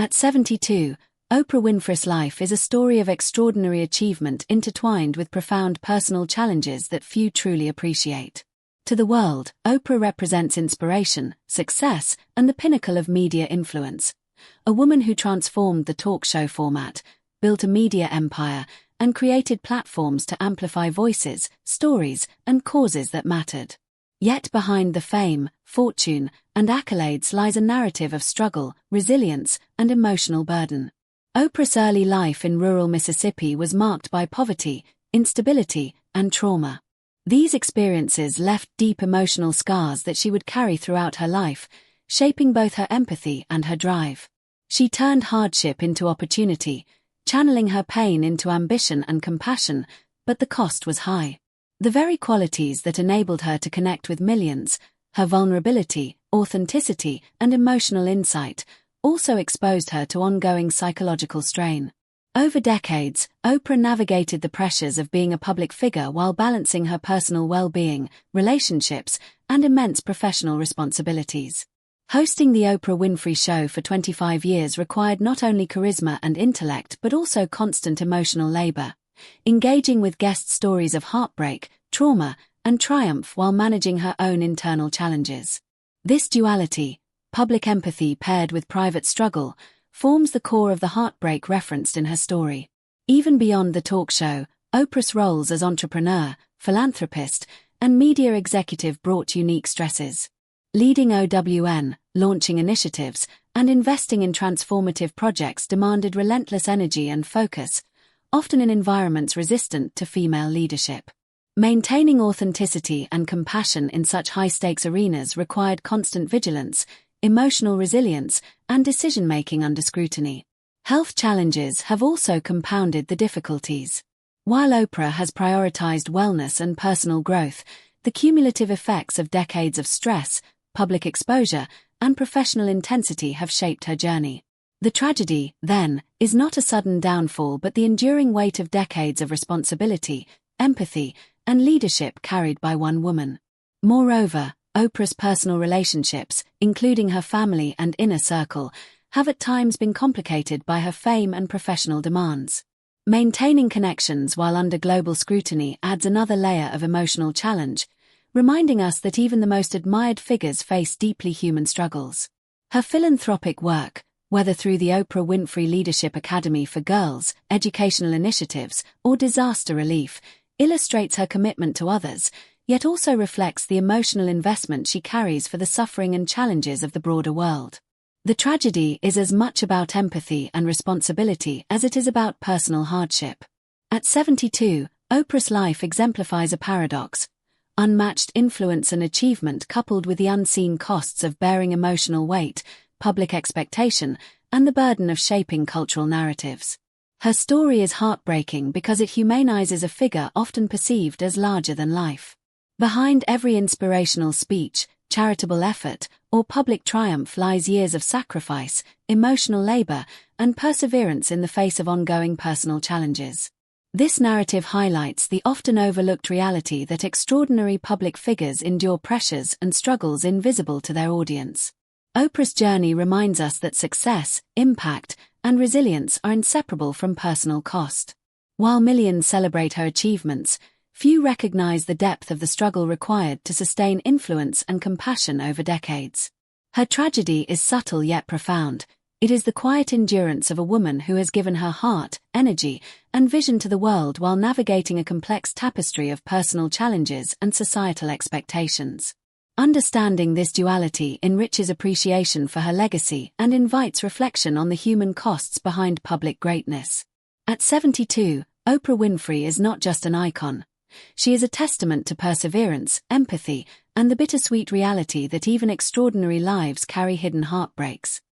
At 72, Oprah Winfrey's life is a story of extraordinary achievement intertwined with profound personal challenges that few truly appreciate. To the world, Oprah represents inspiration, success, and the pinnacle of media influence. A woman who transformed the talk show format, built a media empire, and created platforms to amplify voices, stories, and causes that mattered. Yet behind the fame, fortune, and accolades lies a narrative of struggle, resilience, and emotional burden. Oprah's early life in rural Mississippi was marked by poverty, instability, and trauma. These experiences left deep emotional scars that she would carry throughout her life, shaping both her empathy and her drive. She turned hardship into opportunity, channeling her pain into ambition and compassion, but the cost was high. The very qualities that enabled her to connect with millions, her vulnerability, authenticity, and emotional insight, also exposed her to ongoing psychological strain. Over decades, Oprah navigated the pressures of being a public figure while balancing her personal well-being, relationships, and immense professional responsibilities. Hosting the Oprah Winfrey Show for 25 years required not only charisma and intellect but also constant emotional labor, engaging with guest stories of heartbreak, trauma, and triumph while managing her own internal challenges. This duality, public empathy paired with private struggle, forms the core of the heartbreak referenced in her story. Even beyond the talk show, Oprah's roles as entrepreneur, philanthropist, and media executive brought unique stresses. Leading OWN, launching initiatives, and investing in transformative projects demanded relentless energy and focus, often in environments resistant to female leadership. Maintaining authenticity and compassion in such high-stakes arenas required constant vigilance, emotional resilience, and decision-making under scrutiny. Health challenges have also compounded the difficulties. While Oprah has prioritized wellness and personal growth, the cumulative effects of decades of stress, public exposure, and professional intensity have shaped her journey. The tragedy, then, is not a sudden downfall but the enduring weight of decades of responsibility, empathy, and leadership carried by one woman. Moreover, Oprah's personal relationships, including her family and inner circle, have at times been complicated by her fame and professional demands. Maintaining connections while under global scrutiny adds another layer of emotional challenge, reminding us that even the most admired figures face deeply human struggles. Her philanthropic work, whether through the Oprah Winfrey Leadership Academy for Girls, educational initiatives, or disaster relief, illustrates her commitment to others, yet also reflects the emotional investment she carries for the suffering and challenges of the broader world. The tragedy is as much about empathy and responsibility as it is about personal hardship. At 72, Oprah's life exemplifies a paradox: unmatched influence and achievement coupled with the unseen costs of bearing emotional weight, public expectation, and the burden of shaping cultural narratives. Her story is heartbreaking because it humanizes a figure often perceived as larger than life. Behind every inspirational speech, charitable effort, or public triumph lies years of sacrifice, emotional labor, and perseverance in the face of ongoing personal challenges. This narrative highlights the often overlooked reality that extraordinary public figures endure pressures and struggles invisible to their audience. Oprah's journey reminds us that success, impact, and resilience are inseparable from personal cost. While millions celebrate her achievements, few recognize the depth of the struggle required to sustain influence and compassion over decades. Her tragedy is subtle yet profound. It is the quiet endurance of a woman who has given her heart, energy, and vision to the world while navigating a complex tapestry of personal challenges and societal expectations. Understanding this duality enriches appreciation for her legacy and invites reflection on the human costs behind public greatness. At 72, Oprah Winfrey is not just an icon. She is a testament to perseverance, empathy, and the bittersweet reality that even extraordinary lives carry hidden heartbreaks.